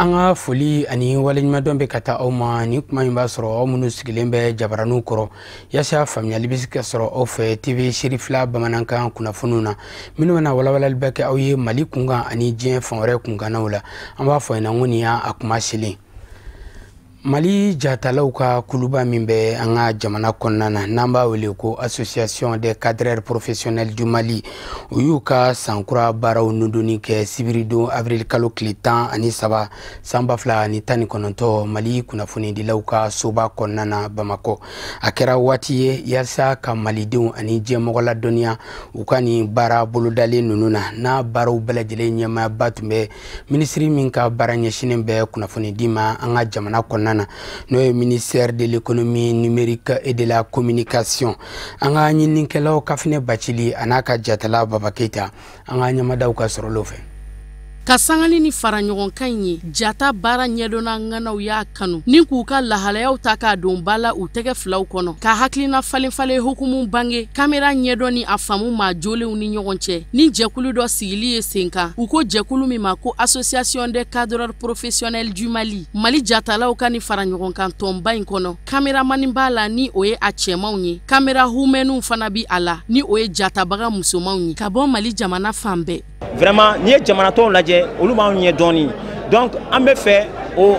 Anga foli ani walenyuma dombe kata oma ni kuma imba soro omunu sigilembe jabaranu koro yasha famiyali bisika soro ofe TV Shirifla bamananka kuna fununa minu wana wala libeke auye mali kunga ani jien fonre kunga naula amba fo ina ngoni ya akuma shili Mali jatalauka kuluba mimbe anga jamana konnana namba wele ko Association des cadres professionnels du Mali uyuka sankura barau nuduni ke sibirido avril kalo klitan ani saba samba fla ni tani kononto Mali kuna funi dilauka soba konnana Bamako akera watiye yasa ka malidiw ani jemogola donia ukani bara boludale nununa na barau belajele nyama batumbe ministry minka baranya shinembe kuna funi dima anga jamana konnana no ministère de l'économie numérique et de la communication anga nyinkelo kafine bachili anaka jatala babaketa anga nyamadaw ka sorolofe Kasangali ni faranyogon kanyi jata bara nyedona ngana uya kanu ni kuka lahalayaw taka dombala utege flaw kono ka haklina fale hukumu bange kamera nyedoni afamu ma jole uni nyogonche ni jekulu do sigili esenka uko jekulu mi mako Association des cadres professionnels du Mali Mali jata la ukani faranyogon kan tomba inkono kamera manimbala ni oye achemawnyi kamera humenu fanabi ala ni oye jata baga musomawnyi kabon Mali jamana fambe Vraiment, ni jamana to laje olu ma nye doni donc an be fait o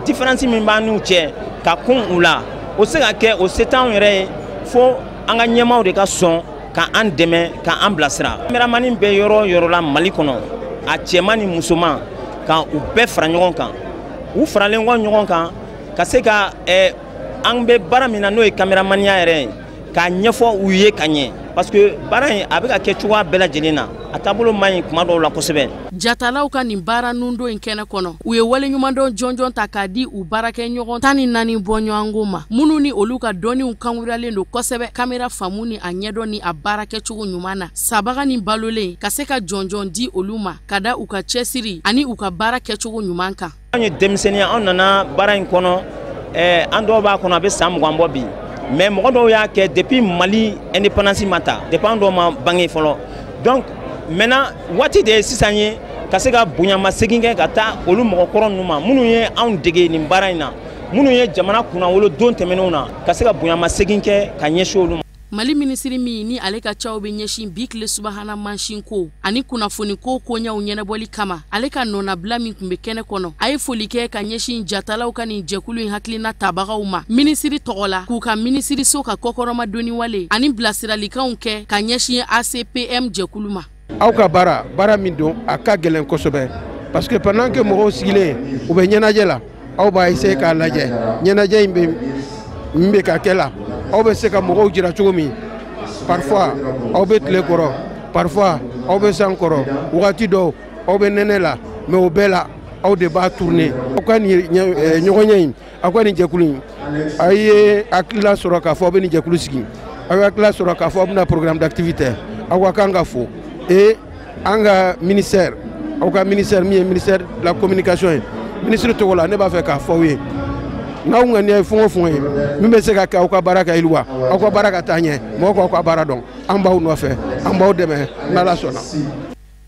différence min ba nu che ka kun ula o se ka ke o setan yere fo an ga nyemaw de ka son ka an deme ka an blasira caméraman be yoro la Mali kono a chemani musoman ka u be fara ɲɔgɔn kan u faralen ɲɔgɔn kan ka se ka an be bara mina no e caméraman ya yere ka ɲɛfɔ u ye ka ɲɛ parce que bara in a be ka kɛ cogoya bɛɛ lajɛlen na a taabolo man ɲi kuma dɔw la kosɛbɛ jatalaw ka nin baara nundo in kɛnɛ kɔnɔ u ye waleɲumandɔn jɔnjɔn ta k'a di u baarakɛ ɲɔgɔn 14 bɔɲɔgɔnko ma minnu ni olu ka dɔnniw kanwiralen don kosɛbɛ kamera faamu ni a ɲɛdɔn ni a baarakɛcogo ɲuman na sabaga ni balolen ka se ka jɔnjɔn di olu ma ka da u ka cɛsiri ani u ka baara kɛcogo ɲuman kan an ye denmisɛnniya an nana baara in kɔnɔ an dɔw b'a kɔnɔ a be san 20 bɔ bi mais mɔgɔ dɔw y'a kɛ depuis Mali indépendance mata depuis an dɔw ma bange fɔlɔ donc maintenant waati de sisan ye ka se ka bonyama segin kɛ ka taa olu mɔgɔ kɔrɔ ninnu ma minnu ye anw dege nin baara in na minnu ye jamana kunnawolo don tɛmɛnenw na ka se ka bonyama segin kɛ ka ɲɛsin olu ma Mali ministri mi ni ale ka caw be ɲɛsin bikle subahana mansin ko ani kunnafoni ko koɲaw ɲɛnɛbɔli kama ale ka nɔna bila min kun be kɛnɛ kɔnɔ a ye foli kɛ ka ɲɛsin jatalaw ka nin jɛkulu in hakilina tabagaw ma ministri tɔgɔla k'u ka ministri so ka kɔkɔrɔma doni wale ani bilasiralikanw kɛ ka ɲɛsin ACPM jɛkulu ma aw ka bara min don a ka gɛlɛn kosɛbɛ parce que pendant que mɔgɔw sigilen u bɛ ɲɛnajɛ la aw b'a essayer k'a lajɛ ɲɛnajɛ in min bɛ ka kɛ la aw bɛ se ka mɔgɔw jira cogo min parfois aw bɛ tile kɔrɔ parfois aw bɛ san kɔrɔ wagati dɔw aw bɛ nɛnɛ la mais o bɛɛ la aw de b'a tourner aw ka nin ɲɔgɔnɲɛ in aw ka nin jɛkulu in a ye hakilila sɔrɔ k'a fɔ aw bɛ nin jɛkulu sigi aw ye hakilila sɔrɔ k'a fɔ aw bɛna programme d'activité aw ka kan ka fo et an ka ministère aw ka ministère min ye ministère de la communication ye ministre tɔgɔ la ne b'a fɛ k'a fɔ aw ye n'aw ŋaniya ye fɛn o fɛn ye min bɛ se ka kɛ aw ka baara ka yiriwa aw ka baara ka taa ɲɛ mɔgɔw k'aw ka baara dɔn an b'aw nɔfɛ an b'aw dɛmɛ n'Ala sɔnna.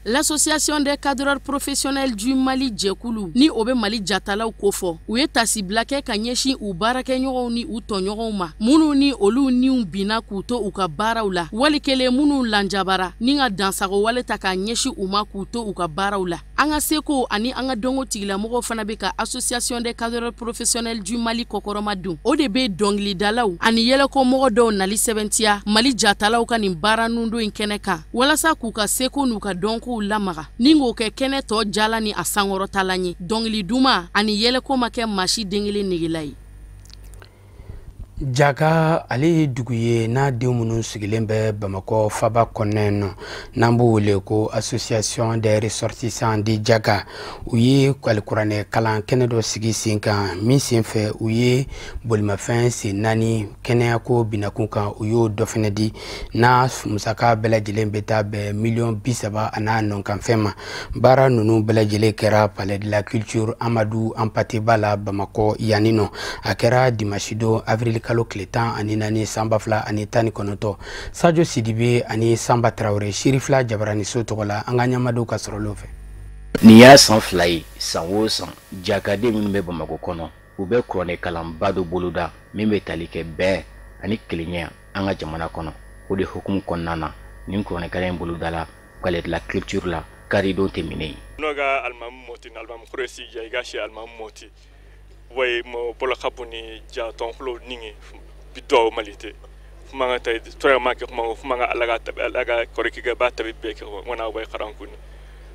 L'Association des cadres professionnels du Mali jɛkulu ni o be Mali jatalaw ko fɔ u ye tasibila kɛ ka ɲɛsin u baarakɛɲɔgɔnw ni u tɔɲɔgɔnw ma minnu ni olu niw binna k'u to u ka baaraw la wali kelen minnu lanjabara ni ka dansago wale ta k'a ɲɛsin u ma k'u to u ka baaraw la an ka seko ani an ka dɔnko tigilamɔgɔw fana be ka Association des cadres professionnels du Mali kɔkɔrɔma dun o de be dɔngilidalaw ani yɛlɛkɔmɔgɔ dɔw nali sɛbɛntiya Mali jatalaw ka nin baara nundo in kɛnɛ kan walasa k'u ka seko n'u ka dɔnko lamaga ni ngo kɛ kɛnɛ tɔ jala ni a sankɔrɔtala ye dɔngili duma ani yɛlɛko ma kɛ masi dengelen negela ye Jaka ale ye dugu ye n'a den minnu sigilen bɛ Bamakɔ faba kɔnɔna na n'an b'o wele ko Association des ressortissants de Jaka u ye kuranɛ kalan kɛnɛ dɔ sigi sen kan min sen fɛ u ye bolimafɛn sen 4 kɛnɛyako binakun kan u y'o dɔ fɛnɛ di n'a musaka bɛɛ lajɛlen bɛ taa bɛn $30,000 a n'a nɔnkanfɛn ma baara ninnu bɛɛ lajɛlen kɛra Palais de la Culture Amadou Hampâté-Bâ la Bamakɔ yanni nɔ a kɛra dimanche don avril kalo tile 10 ani 4 samba fila ani 19 Sadio Sidibe ani Samba Traoré Shirifla Jabarani so tɔgɔ la an ka ɲɛmadenw ka sɔrɔ l'o fɛ Ni y'a san fila ye san o san jakaden minnu bɛ Bamakɔ kɔnɔ u bɛ kuranɛ kalanba dɔ boloda min bɛ tali kɛ bɛn ani kelenya an ka jamana kɔnɔ. O de hukumu kɔnɔna na nin kuranɛ kalan in bolodala k'ale la culture la karido tɛmɛnen. Noga almamu moti almamu kuresi ya igashi almamu moti way mo bola kabuni ja tonflo ningi bido malite fumanga tay tora make fumanga alaga koriki ga bata be ko wana way kharankuni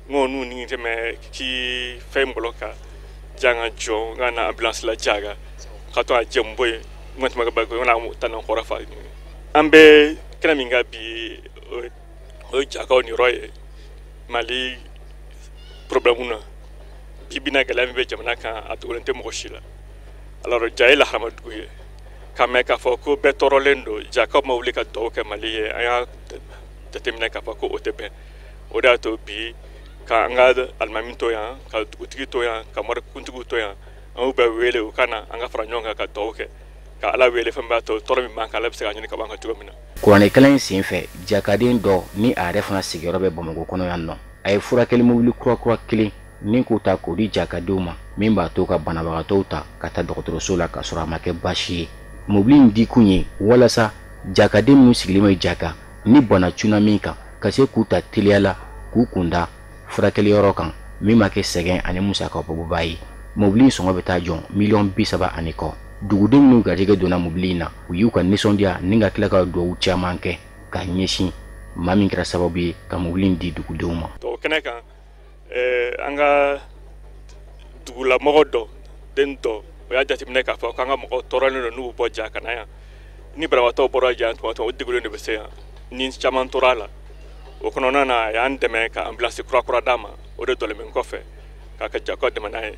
ngonu ningi teme ki fem bloka janga jo ngana ambulance la jaga khato a jemboy mot maga ba ko wana tanan khorafa ambe kana minga bi o jaga ni roye mali problème bibina galam be jamana kan atulente moshila alors jaila hamaduye kameka foko betorolendo jacob mawli ka to ke maliye aya determiner ka foko otebe oda to bi ka ngada almaminto ya ka utiki ya ka mar kuntugu to ya au ba wele ukana anga franyonga ka to ke ka ala wele famba to toromi man ka labse ka nyini ka banka to mina kuranɛ kalan sen fɛ jakaden dɔ ni a yɛrɛ fana sigiyɔrɔ bɛ Bamakɔ kɔnɔ yan nɔ a ye furakɛli mobili kura kelen nin k'o ta k'o di jakadenw ma min b'a to ka banabagatɔw ta ka taa dɔgɔtɔrɔso la ka sɔrɔ a ma kɛ baasi ye. Mobili in di kun ye walasa jakaden minnu sigilen bɛ jaka ni bana cunna min kan ka se k'u ta teliya la k'u kunda furakɛli yɔrɔ kan min ma kɛ sɛgɛn ani musaka bɔbɔba ye. Mobili in sɔngɔ bɛ taa jɔ $30 ani kɔ. Dugudenw minnu garijɛgɛ donna mobili in na u y'u ka nisɔndiya ni ka tila ka duwawu caman kɛ ka ɲɛsin maa min kɛra sababu ye ka mobili in di dugudenw ma. Kɛnɛ kan an ka dugula mɔgɔ dɔ den dɔ o y'a jateminɛ k'a fɔ k'an ka mɔgɔ tɔɔrɔlen don n'u bɔ ja ka na yan ni banabaatɔw bɔra ja tuma o degulen de bɛ se yan ni caman tora a la o kɔnɔna na a y'an dɛmɛ ka ambulance kura d'a ma o de dɔlɛmɛ kɔfɛ k'a ka jakaw dɛmɛ n'a ye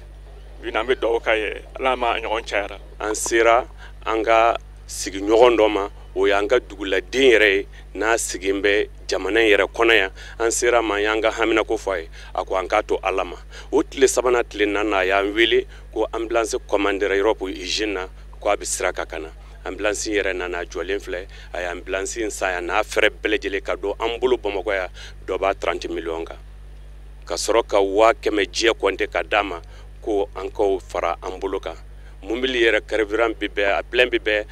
bi n'an bɛ dugawu k'a ye ala ma ɲɔgɔn cayara. An sera an ka sigiɲɔgɔn dɔ ma o y'an ka duguladen yɛrɛ ye n'a sigin bɛ jamana yɛrɛ kɔnɔ yan an sera ma y'an ka hamina ko fɔ a ye a ko an k'a to ala ma o tile sabanan tile naaninan a y'an wele ko ambulance commandera Europe usine na ko a bɛ sira ka kana ambulance yɛrɛ nana jɔlen filɛ a ye ambulance san yan n'a fɛrɛ bɛɛ lajɛlen ka don an bolo Bamakɔ yan dɔ b'a 30 millions kan ka sɔrɔ ka 100 diɲɛ kɔnte ka d'a ma ko an k'o fara an bolo kan mobili yɛrɛ carburant bɛ bɛɛ a plein bɛ bɛɛ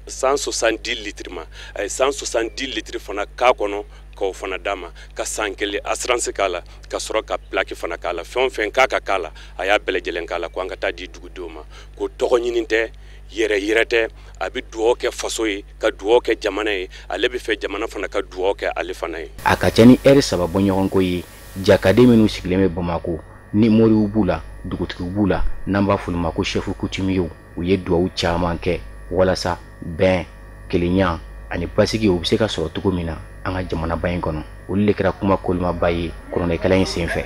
170 litres ma a ye 170 litres fana k'a kɔnɔ k'o fana d'a ma ka san kelen assurance k'a la ka sɔrɔ ka plaque fana k'a la fɛn o fɛn k'a ka k'a la a y'a bɛɛ lajɛlen k'a la ko an ka taa di dugudenw ma ko tɔgɔ ɲini tɛ yɛrɛ tɛ a bɛ dugawu kɛ faso ye ka dugawu kɛ jamana ye ale bɛ fɛ jamana fana ka dugawu kɛ ale fana ye. A ka ca ni heure 3 bɔɲɔgɔnko ye jakaden minnu sigilen bɛ Bamakɔ ni moriw b'u la dugutigiw b'u la n'an b'a f'olu ma ko chef coutumier u ye dugawu caman kɛ walasa bɛn kelenya ani basigi u bɛ se ka sɔrɔ cogo min na an ka jamana ba in kɔnɔ olu de kɛra kuma kolomaba ye kuranɛ kalan in sen fɛ.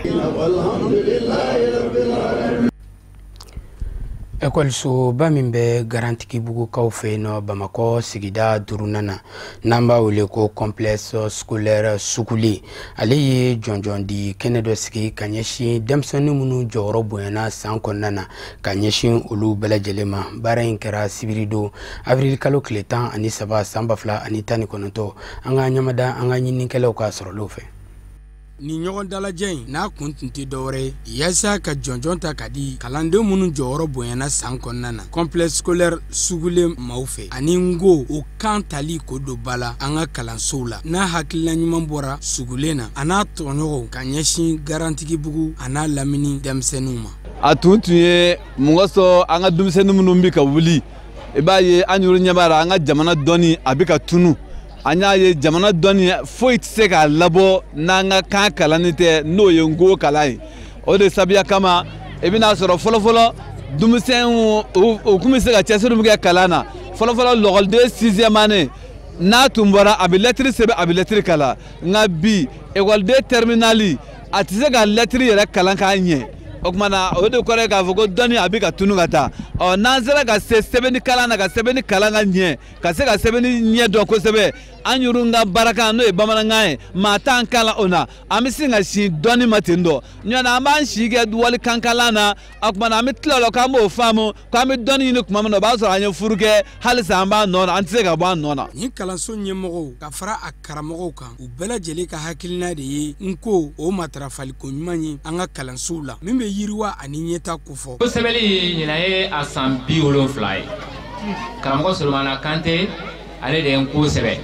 Ekɔlisoba min bɛ Garantigibugukaw fɛ yen nɔ Bamakɔ sigida 4nan na n'an b'a wele ko complexe scolaire Suguli ale ye jɔnjɔn di kɛnɛ dɔ sigi ka ɲɛsin denmisɛnnin minnu jɔyɔrɔ bonyana san kɔnɔna na ka ɲɛsin olu bɛɛ lajɛlen ma. Baara in kɛra sibiri don avril kalo tile 13 san 2019 an ka ɲamada an ka ɲininikɛlaw ka sɔrɔlenw fɛ. Ni ɲɔgɔn dalajɛ in n'a kun tun tɛ dɔwɛrɛ ye yaasa ka jɔnjɔn ta ka di kalandenw minnu jɔyɔrɔ bonyana san kɔnɔna na complexe scolaire Sugule maaw fɛ ani ngo o kan tali ko don ba la an ka kalansow la n'a hakilina ɲuman bɔra Sugule na a n'a tɔɲɔgɔnw ka ɲɛsin Garantigibugu a n'a lamini denmisɛnninw ma. A tun ye mɔgɔ sɔrɔ an ka denmisɛnnin minnu bɛ ka wuli i b'a ye an yɛrɛ ɲɛ b'a la an ka jamana dɔnni a bɛ ka tunu. An y'a ye jamana dɔnni foyi tɛ se k'a labɔ n'an ka kan kalanni tɛ n'o ye ngo kalan ye o de sabuya kama i bɛna sɔrɔ fɔlɔfɔlɔ denmisɛnw o kun bɛ se ka cɛsiri min kɛ kalan na fɔlɔfɔlɔ lɔgɔliden 6e année n'a tun bɔra a bɛ lɛtiri sɛbɛn a bɛ lɛtiri kalan nka bi ekɔliden terminali a tɛ se ka lɛtiri yɛrɛ kalan k'a ɲɛ o tuma na o de kɔrɔ ye k'a fɔ ko dɔnni a bɛ ka tunu ka taa n'an sera ka se sɛbɛnni kalan na ka sɛbɛnni kalan ka ɲɛ ka se ka sɛbɛnni ɲɛ dɔn kosɛbɛ an yuru nga baraka no e bamanankan ye maa t'an kala o na an bɛ se ka si dɔɔni ma ten dɔ ɲɔna an b'an si kɛ wali kankalan na a kuma na an bɛ tila o la k'an b'o faamu k'an bɛ dɔɔni ɲini tuma min na o b'a sɔrɔ an ye furu kɛ halisa an b'a nɔ na an tɛ se ka bɔ an nɔ na. Ni kalanso ɲɛmɔgɔw ka fara a karamɔgɔw kan u bɛɛ lajɛlen ka hakilina de ye n ko o matarafaliko ɲuman ye an ka kalansow la min bɛ yiriwa ani ɲɛta kofɔ. O sɛbɛnni ɲinan ye a san 70 ye karamɔgɔ Solomana Kante ale de ye n ko sɛbɛn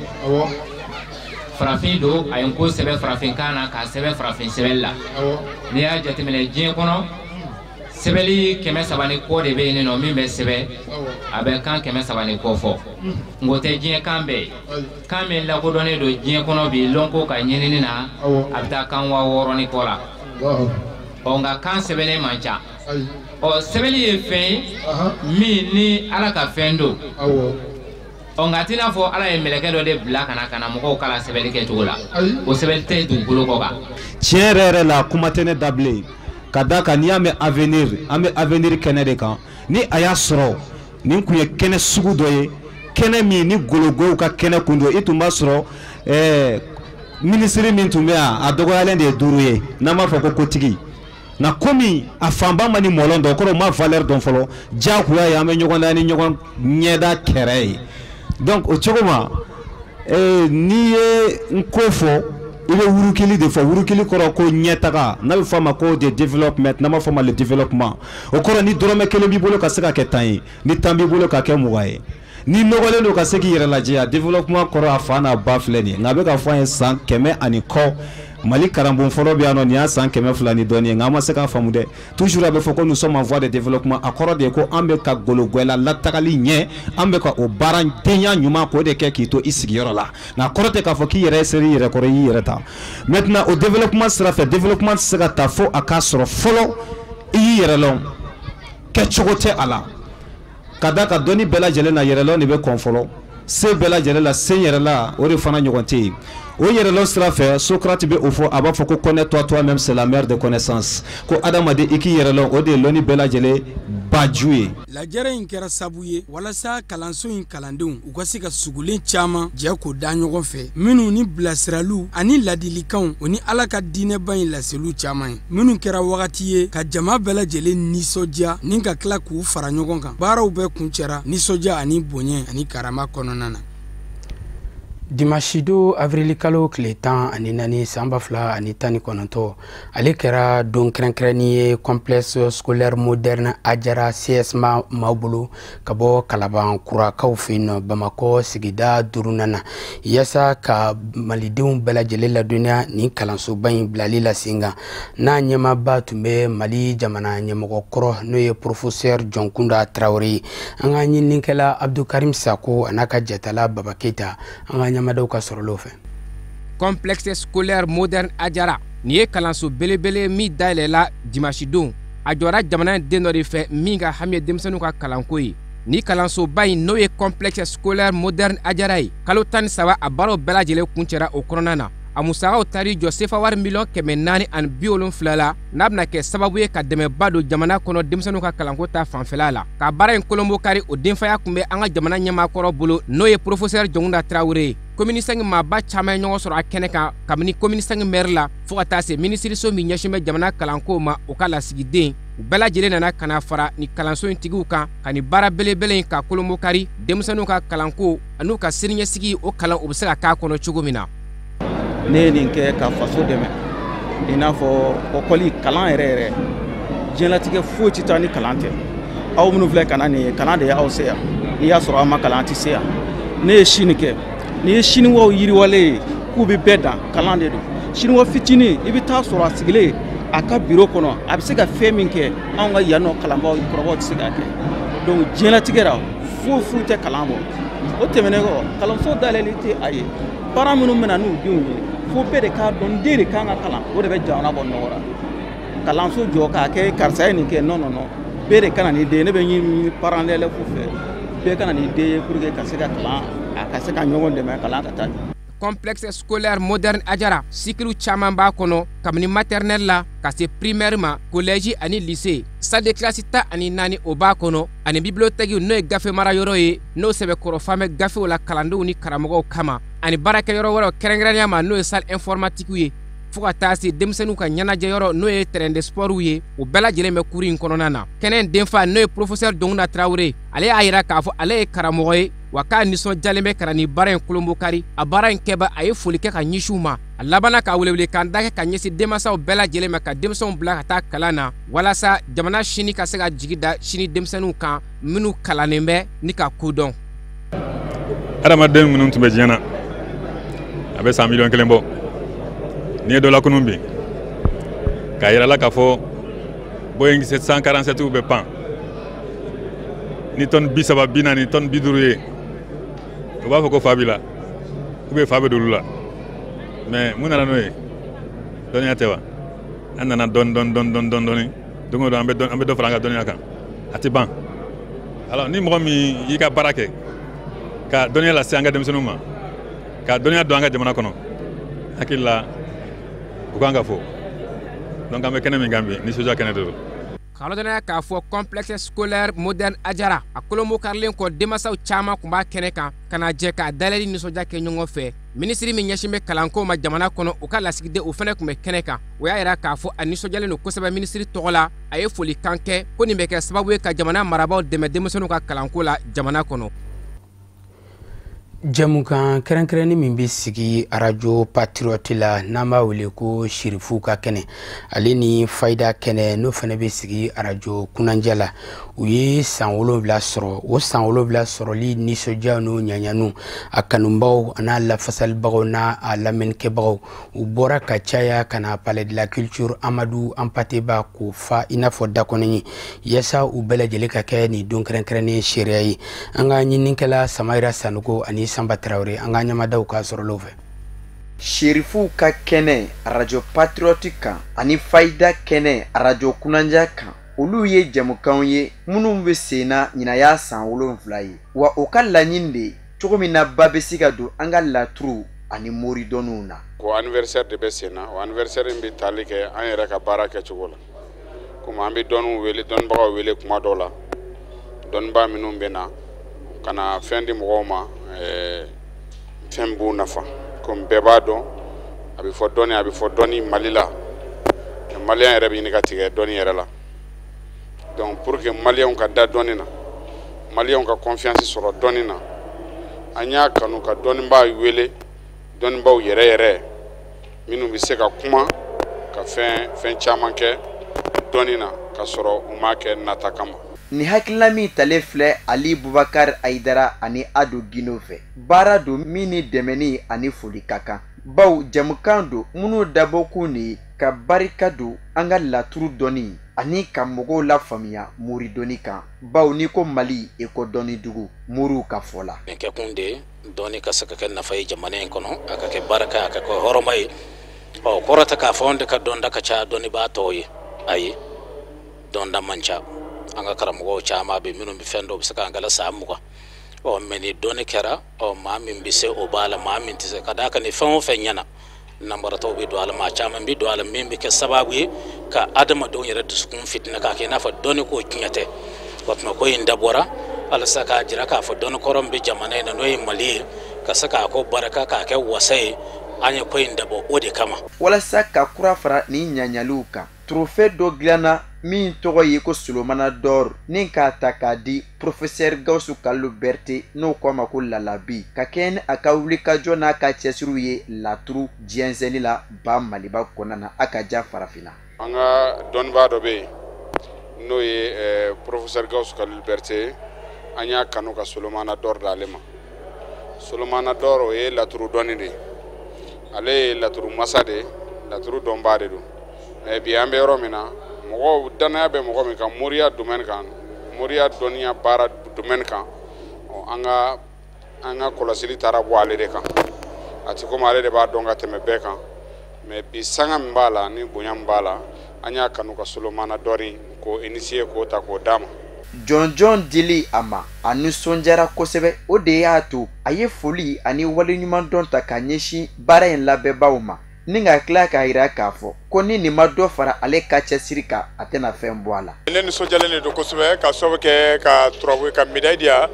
farafin don a ye n ko sɛbɛn farafinkan na k'a sɛbɛn farafin sɛbɛnni la n'i y'a jateminɛ diɲɛ kɔnɔ sɛbɛnni 300 ni kɔ de bɛ yen nɔ min bɛ sɛbɛn a bɛ kan 300 ni kɔ fɔ ngo tɛ diɲɛ kan bɛɛ kan min lakodɔnnen don diɲɛ kɔnɔ bi lɔnko ka ɲinini na a bɛ taa kan 60 ni kɔ la ɔ nka kan sɛbɛnnen man ca ɔ sɛbɛnni ye fɛn ye min ni Ala ka fɛn don ɔ nka t'i n'a fɔ Ala ye mɛlɛkɛ dɔ de bila ka na mɔgɔw kala sɛbɛnni kɛcogo la o sɛbɛnni tɛ dugukolo kɔ kan. Tiɲɛ yɛrɛ la kuma tɛ ne da bilen ka da kan n'i y'a mɛn avenir an bɛ avenir kɛnɛ de kan ni a y'a sɔrɔ nin kun ye kɛnɛ sugu dɔ ye kɛnɛ min ni gologow ka kɛnɛ kun don i tun b'a sɔrɔ minisiri min tun bɛ yan a dɔgɔyalen de ye 5 ye n'an b'a fɔ ko kotigi nka komi a fanba ma ni mɔlɔn dɔn kɔrɔ ma valeur dɔn fɔlɔ diyagoya ye an bɛ ɲɔgɔn da ni ɲɔgɔn ɲɛda kɛrɛ ye donc o cogo ma n'i ye n ko fɔ i bɛ wurukili de fɔ wurukili kɔrɔ ko ɲɛtaga n'a bɛ fɔ a ma ko de développement n'an b'a fɔ a ma le développement o kɔrɔ ni dɔrɔmɛ 1 b'i bolo ka se ka kɛ 10 ye ni 10 b'i bolo ka kɛ 20 ye ni nɔgɔlen don ka se k'i yɛrɛ lajɛ développement kɔrɔ a fa n'a ba filɛ nin ye nka a bɛ ka fɔ an ye san 100 ani kɔ Mali karamɔgɔ fɔlɔ bɛ yan nɔ nin y'a san 200 ni dɔɔnin ye nka an ma se k'a faamu dɛ toujours a bɛ fɔ ko nous sommes en voie de développement a kɔrɔ de ye ko an bɛ ka gologɛla latagali ɲɛ an bɛ ka o baara denya ɲuman k'o de kɛ k'i to i sigiyɔrɔ la nka kɔrɔ tɛ k'a fɔ k'i yɛrɛ seri i yɛrɛ kɔrɔ i y'i yɛrɛ ta maintenant o développement sira fɛ développement tɛ se ka taa fo a k'a sɔrɔ fɔlɔ i y'i yɛrɛ lɔn kɛcogo tɛ a la ka da ka dɔnni bɛɛ lajɛlen na yɛrɛ lɔn de bɛ kɔn fɔlɔ se bɛɛ lajɛlen la se yɛrɛ la o de fana ɲɔgɔn tɛ yen o yɛrɛlɔ sira fɛ Socrate bɛ o fɔ a b'a fɔ ko connais-toi toi-même c'est la mère de connaissance ko adamaden i k'i yɛrɛlɔn o de ye lɔnni bɛɛ lajɛlen baju ye. Lajɛrɛ in kɛra sabu ye walasa kalanso in kalandenw u ka se ka sugulen caman jɛ k'o da ɲɔgɔn fɛ minnu ni bilasiraliw ani ladilikanw o ni Ala ka diinɛba in laseliw caman ye minnu kɛra wagati ye ka jama bɛɛ lajɛlen nisɔndiya ni ka tila k'u fara ɲɔgɔn kan baaraw bɛɛ kuncɛra nisɔndiya ani bonya ani karama kɔnɔna na. Dimanche 2 avril kalo tile 14 san 2019 ale kɛra don kɛrɛnkɛrɛnni ye complexe scolaire moderne Ajara CS maaw bolo ka bɔ Kalaban kurakaw fɛ yen nɔ Bamakɔ sigida 4nan na yaasa ka malidenw bɛɛ lajɛlen ladɔnniya nin kalansoba in bilali la sen kan n'a ɲɛmaaba tun bɛ Mali jamana ɲɛmɔgɔ kɔrɔ n'o ye professeur Jɔnkunda Traoré an ka ɲininikɛla Abdukarim Sako a n'a ka jatala Baba Keita an ka ɲɛmadaw ka sɔrɔlaw fɛ. Complexe scolaire moderne Ajara ni ye kalanso belebele min dayɛlɛla dimanche don a jɔra jamana den dɔ de fɛ min ka hami ye denmisɛnninw ka kalanko ye ni kalansoba in n'o ye complexe scolaire moderne Ajara ye kalo 13 a baaraw bɛɛ lajɛlen kuncɛra o kɔnɔna na a musakaw taari jɔ sefa wari $470 la n'a bɛna kɛ sababu ye ka dɛmɛba don jamana kɔnɔ denmisɛnninw ka kalanko ta fanfɛla la ka baara in kolonbo kari o denfaya kun bɛ an ka jamana ɲɛmaakɔrɔ bolo n'o ye professeur Jɔnkunda Traoré commune 5 maaba caman ye ɲɔgɔn sɔrɔ a kɛnɛ kan kabini commune 5 maire la fo ka taa se minisiriso min ɲɛsin bɛ jamana kalanko ma o ka lasigiden u bɛɛ lajɛlen nana kana fara ni kalanso in tigiw kan ka ni baara belebele in ka kolonbo kari denmisɛnninw ka kalanko an'u ka siniɲɛsigi o kalan o bɛ se ka k'a kɔnɔ cogo min na. Ne ye nin kɛ ka faso dɛmɛ i n'a fɔ ɔkɔli kalan yɛrɛ diɲɛlatigɛ foyi tɛ taa ni kalan tɛ aw minnu filɛ ka na nin ye kalan de y'aw se yan n'i y'a sɔrɔ aw ma kalan tɛ se yan ne ye sini kɛ n'i ye siniwaw yiriwalen ye k'u bɛ bɛɛ dan kalan de don siniwa fitinin i bɛ taa sɔrɔ a sigilen a ka biro kɔnɔ a bɛ se ka fɛn min kɛ anw ka yan nɔ kalanbaaw kɔrɔbaw tɛ se k'a kɛ donc diɲɛlatigɛ la foyi tɛ kalan bɔ o tɛmɛnen kɔ kalanso dayɛlɛli tɛ a ye baara minnu bɛna n'u denw ye fo bɛɛ de k'a dɔn den de kan ka kalan o de bɛ jamana bɔ nɔgɔ la kalanso jɔ k'a kɛ karisa ye nin kɛ non bɛɛ de ka na ni den ye ne bɛ ɲini parents d'élèves fɛ bɛɛ ka na ni den ye pour que ka se ka kalan a ka se ka ɲɔgɔn dɛmɛ kalan ka taa. complexe scolaire moderne Adjara sikiru caman b'a kɔnɔ kabini maternelle la ka se primaire ma collège ani lycée salle de classe ta ani naani o b'a kɔnɔ ani bibliothèque n'o ye gafe mara yɔrɔ ye n'o sɛbɛkɔrɔ famɛ gafew la kalandenw ni karamɔgɔw kama ani baarakɛyɔrɔ wɛrɛw kɛrɛnkɛrɛnnenya ma n'o ye salle informatique ye fo ka taa se denmisɛnninw ka ɲɛnajɛyɔrɔ n'o ye terrain de sport ye o bɛɛ lajɛlen bɛ kuru in kɔnɔna na kɛnɛ denfa n'o ye professeur Donguna Traoré ale y'a yira k'a fɔ ale ye karamɔgɔ ye wa k'a nisɔndiyalen bɛ ka na ni baara in kolonbo kari a baara in kɛba a ye foli kɛ ka ɲɛsin u ma a labanna k'a welewele kan da kɛ ka ɲɛsin denmansaw bɛɛ lajɛlen ma ka denmisɛnw bila ka taa kalan na walasa jamana sini ka se ka jigi da sini denmisɛnninw kan minnu kalannen bɛ ni ka kodɔn. adamaden minnu tun bɛ diɲɛ na a bɛ san miliyɔn 1 bɔ n'i ye dɔ lakunun bi k'a yira la k'a fɔ Boeing 747 bɛ pan ni tonne 30 40 tonne 50 ye o b'a fɔ ko fa b'i la ou bien fa bɛ d'olu la mais mun nana n'o ye dɔnniya tɛ wa an nana dɔɔni don o don an bɛ dɔ fara an ka dɔnniya kan a tɛ ban alors ni mɔgɔ min y'i ka baara kɛ ka dɔnniya lase an ka denmisɛnninw ma ka dɔnniya don an ka jamana kɔnɔ hakili la u kan ka fɔ donc an bɛ kɛnɛ min kan bi nisɔndiya kɛnɛ de don. k'a dɔnniya k'a fɔ complexe scolaire moderne Adjara a kolonbo karilen kɔ denmansaw caman kun b'a kɛnɛ kan ka na jɛ k'a dayɛlɛli nisɔndiya kɛ ɲɔgɔn fɛ minisiri min ɲɛsin bɛ kalanko ma jamana kɔnɔ o ka lasigiden o fɛnɛ kun bɛ kɛnɛ kan o y'a yira k'a fɔ a nisɔndiyalen don kosɛbɛ minisiri tɔgɔ la a ye folikan kɛ ko nin bɛ kɛ sababu ye ka jamana marabaaw dɛmɛ denmisɛnninw ka kalanko la jamana kɔnɔ. Jamukan kɛrɛnkɛrɛnni min bɛ sigi radio patriote la n'an b'a wele ko Sherifu ka kɛnɛ ale ni Fayida kɛnɛ n'o fana bɛ sigi radio Kunanjɛ la u ye san 7 sɔrɔ o san 7 sɔrɔli nisɔndiya n'o ɲaɲanu a kanubaw n'a lafasalibagaw n'a lamɛnnikɛbagaw u bɔra ka caya ka na Palais de la Culture Amadou Ampateba k'o fa i n'a fɔ dakɔnɔni yaasa u bɛɛ lajɛlen ka kɛ nin don kɛrɛnkɛrɛnnen seereya ye an ka ɲininikɛla Samayira Sanogo ani Samba Traoré an ka ɲamadaw ka sɔrɔlaw fɛ. Sherifu ka kɛnɛ radio patriotique kan ani Fayida kɛnɛ radio Kunanjɛ kan olu ye jamukanw ye minnu bɛ senna ɲinaya san 7 ye wa o ka laɲini de cogo min na ba bɛ se ka don an ka laturu ani moridɔnniw na. O anniversaire de bɛ senna o anniversaire in bɛ tali kɛ an yɛrɛ ka baara kɛcogo la komi an bɛ dɔnniw wele dɔnnibagaw wele kuma dɔw la dɔnnibaa minnu bɛ na ka na fɛn di mɔgɔw ma fɛn b'u nafa komi bɛɛ b'a dɔn a bɛ fɔ dɔnni Mali la maliyɛn yɛrɛ bɛ ɲini ka tigɛ dɔnni yɛrɛ la donc pour que maliyɛnw ka da dɔnni na maliyɛnw ka confiance sɔrɔ dɔnni na an y'a kanu ka dɔnnibaa wele dɔnnibaw yɛrɛ minnu bɛ se ka kuma ka fɛn caman kɛ dɔnni na ka sɔrɔ u m'a kɛ nata kama. Ni hakilina min talen filɛ Ali Bubakar Aidara ani Ado Gino fɛ baara don min ni dɛmɛni ani foli ka kan baw jamukan don minnu dabɔkun de ka barika don an ka laturu dɔnni ani ka mɔgɔw la faamuya moridɔnni kan baw ni ko Mali eko dɔnni dugu moriw ka fɔ la. Nin kɛkun de dɔnni ka se ka kɛ nafa ye jamana in kɔnɔ a ka kɛ baraka a ka kɛ hɔrɔma ye kɔrɔtɛ k'a fɔ anw de ka dɔnda ka ca dɔnnibaa tɔw ye ayi dɔnda man ca. An ka karamɔgɔw caman bɛ minnu bɛ fɛn dɔw bɛ se k'an kala san 20 mais ni dɔnni kɛra maa min bɛ se o b'a la maa min tɛ se ka d'a kan ni fɛn o fɛn ɲɛna nanbaratɔw bɛ don a la maa caman bɛ don a la min bɛ kɛ sababu ye ka adamadenw yɛrɛ dusukun fitina k'a kɛ i n'a fɔ dɔnni ko tiɲɛ tɛ o tuma ko in dabɔra halisa k'a jira k'a fɔ dɔnni kɔrɔ min bɛ jamana in na n'o ye Mali ye ka se k'a ko baraka k'a kɛ wasa ye an ye ko in dabɔ o de kama. Walasa ka kura fara ni ɲaɲaliw kan trophée dɔ dilanna min tɔgɔ ye ko Solomana d'or ni k'a ta k'a di professeur Gawusu Kalilu Berete n'o k'a ma ko Lalabi ka kɛ ni a ka wulikajɔ n'a ka cɛsiriw ye laturu diɲɛnsɛnni la ba Maliba kɔnɔna na a ka ja farafinna. An ka dɔnnibaa dɔ bɛ yen n'o ye professeur Gawusu Kalilu Berete an y'a kanu ka Solomana d'or d'ale ma. Solomana d'or o ye laturu dɔnni de ye ale ye laturu masa de ye laturu dɔnbaa de don mais bi an bɛ yɔrɔ min na mɔgɔw danaya bɛ mɔgɔ min kan moriya domaine kan moriya dɔnniya baara domaine kan an ka kɔlɔsili taara bɔ ale de kan a tɛ komi ale de b'a dɔn ka tɛmɛ bɛɛ kan mais bi sanga min b'a la ni bonya min b'a la an y'a kanu ka Solomana d'or k'o initier k'o ta k'o d'a ma. John dili ama a nisɔndiyara kosɛbɛ o de y'a to a ye foli ani waleɲuman dɔn ta ka ɲɛsin baara in labɛnbaaw ma ni ka tila k'a yira k'a fɔ ko ni nin ma dɔ fara ale ka cɛsiri kan a tɛna fɛn bɔ a la. Ne nisɔndiyalen de don kosɛbɛ ka sababu kɛ ka turabu ka médaille di yan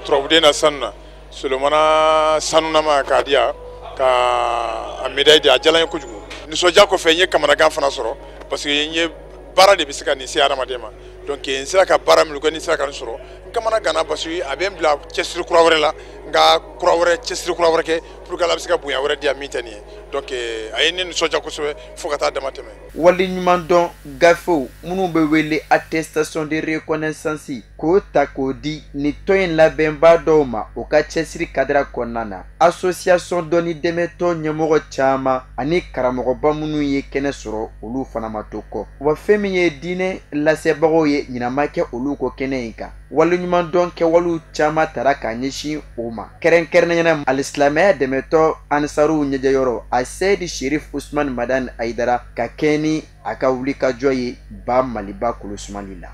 turabuden na sanu na Solomana sanunama k'a di yan ka a médaille di a diyala n ye kojugu nisɔndiya kɔfɛ n ye kamanagan fana sɔrɔ parce que n ye baara de bɛ se ka nin se adamaden ma donc n sera ka baara min kɛ ni sera ka nin sɔrɔ n kamana ganna parce que a bɛ n bila cɛsiri kura wɛrɛ la n ka cɛsiri kura wɛrɛ kɛ pour que ala bɛ se ka bonya wɛrɛ di yan min tɛ nin ye donc a ye ne nisɔndiya kosɛbɛ fo ka taa dama tɛmɛ. waleɲuman dɔn gafew minnu bɛ wele attestation de reconnaissance k'o ta k'o di nin tɔn in labɛnbaa dɔw ma o ka cɛsiri kadira kɔnɔna na association dɔnni dɛmɛtɔ ɲɛmɔgɔ caman ani karamɔgɔba minnu ye kɛnɛ sɔrɔ olu fana ma to kɔ wa fɛn min ye diinɛ lasebagaw ye ɲinama kɛ olu ko kɛnɛ in kan waleɲuman dɔn kɛwalew caman tara k'a ɲɛsin o ma kɛrɛnkɛrɛnnenya alisilamɛya dɛmɛtɔ ansaruw ɲɛjɛyɔrɔ a seyidi sherif usman madan aidara ka kɛ ni a ka wulikajɔ ye ba maliba kɔlɔsumali la.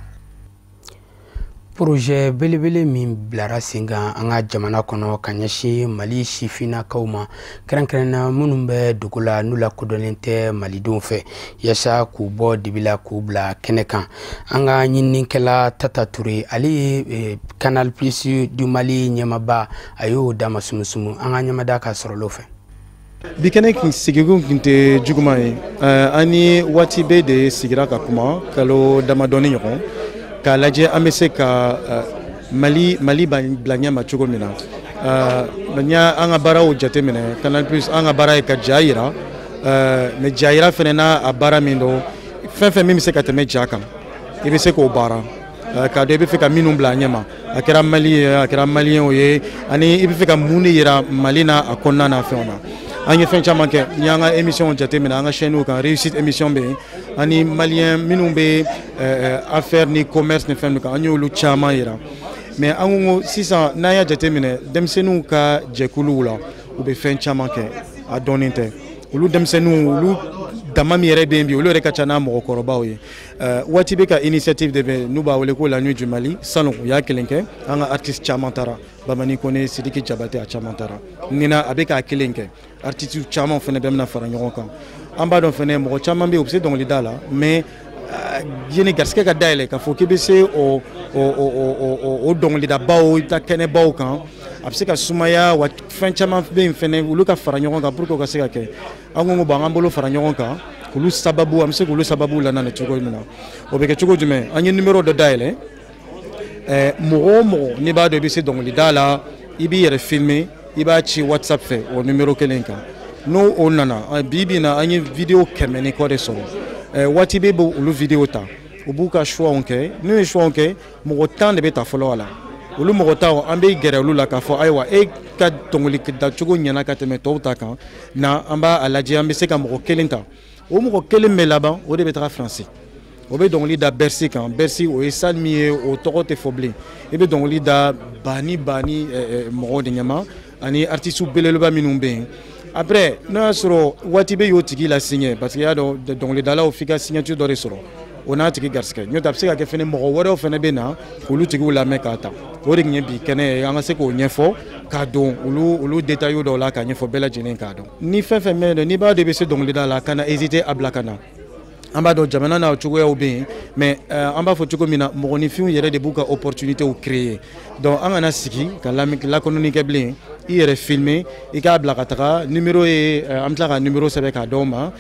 projet belebele min bilara sen kan an ka jamana kɔnɔ ka ɲɛsin mali sifinnakaw ma kɛrɛnkɛrɛnna minnu bɛ dugu la n'u lakodɔnlen tɛ malidenw fɛ yaasa k'u bɔ dibi la k'u bila kɛnɛ kan an ka ɲininikɛla Tata Ture ale ye Canal Plus du Mali ɲɛmaba a y'o dama sumusumu an ka ɲɛmada ka sɔrɔlo fɛ. Bi kɛnɛ sigikun tun tɛ juguman ye an ni waati bɛɛ de sigira ka kuma kalo damadɔni ɲɔgɔn k'a lajɛ an bɛ se ka Mali bila ɲɛ ma cogo min na n y'a an ka baaraw jateminɛ Canal Plus an ka baara ye ka ja yira mais ja yira fana n'a baara min don fɛn fɛn min bɛ se ka tɛmɛ ja kan i bɛ se k'o baara k'a dɔn i bɛ fɛ ka minnu bila a ɲɛ ma a kɛra Mali ye a kɛra maliyɛnw ye ani i bɛ fɛ ka mun de yira Mali n'a a kɔnɔna n'a fɛnw na. An ye fɛn caman kɛ ni an ka émission jateminɛ an ka chaîne kan réussite émission bɛ yen ani maliyɛn minnu bɛ affaire ni commerce ni fɛn kan an y'olu caman yira mais an ko sisan n'an y'a jateminɛ denmisɛnninw ka jɛkuluw la u bɛ fɛn caman kɛ a dɔnnen tɛ olu denmisɛnninw olu dama min yɛrɛ bɛ yen bi olu yɛrɛ ka ca n'a mɔgɔkɔrɔbaw ye waati bɛ ka initiative de bɛ n'u b'a wele ko la nuit du Mali salon u y'a kelen kɛ an ka artiste caman taara Bamani Kone Sidiki Jabate a caman taara Nina a bɛ k'a kelen kɛ artiste caman fana bɛ bɛna fara ɲɔgɔn kan an b'a dɔn fana mɔgɔ caman bɛ yen u bɛ se dɔnkilida la mais yeni garisɛgɛ ka dayɛlɛ k'a fɔ k'i bɛ se o dɔnkilidabaw i bɛ taa kɛnɛbaw kan a bɛ se ka sumaya wa fɛn caman bɛ yen fana olu ka fara ɲɔgɔn kan pour que o ka se ka kɛ an ko bon an bolo fara ɲɔgɔn kan k'olu sababu an bɛ se k'olu sababu lana cogo min na o bɛ kɛ cogo jumɛn an ye numéro dɔ dayɛlɛ mɔgɔ o mɔgɔ n'i b'a dɔn i bɛ se dɔnkilida la i b'i yɛrɛ filmer i b'a ci WhatsApp fɛ o numéro kelen kan n'o o nana bi bi in na an ye vidéo 100 ni kɔ de sɔrɔ waati bɛ olu vidéo ta u b'u ka choix kɛ n'u ye choix kɛ mɔgɔ 10 de bɛ ta fɔlɔ a la olu mɔgɔ 10 an bɛ gɛrɛ olu la k'a fɔ ayiwa e ka dɔnkilida cogo ɲɛna ka tɛmɛ tɔw ta kan na an b'a lajɛ an bɛ se ka mɔgɔ kelen ta o mɔgɔ kelen bɛ laban o de bɛ taga France o bɛ dɔnkili da Bercy kan Bercy o ye salle min ye o tɔgɔ tɛ fɔ bilen i bɛ dɔnkili da bani mɔgɔw de ɲɛma ani artistes belebeleba minnu bɛ yen après n'a y'a sɔrɔ waati bɛ y'o tigi la signé parce que i y'a dɔn dɔnkilidalaw f'i ka signature dɔ de sɔrɔ o n'a tigi garisɛgɛ n'o tɛ a bɛ se ka kɛ fɛnɛ mɔgɔ wɛrɛw fɛnɛ bɛ na k'olu tigiw lamɛn k'a ta o de tun ye bi kɛnɛ ye an ka se k'o ɲɛfɔ k'a dɔn olu détails dɔw la k'a ɲɛfɔ bɛɛ lajɛlen k'a dɔn ni fɛn fɛn bɛ yen n'i b'a dɔn i bɛ se dɔnkilida la kana hésiter a bila ka na an b'a dɔn jamana n'a cogoyaw bɛ yen mais an b'a fɔ cogo min na mɔgɔninfinw yɛrɛ de b'u ka opportunités créer donc an kana sigi ka lakɔnɔni kɛ bilen i yɛrɛ filmer i k'a bila ka taga numéro ye an bɛ tila ka numéro sɛbɛn k'a d'aw ma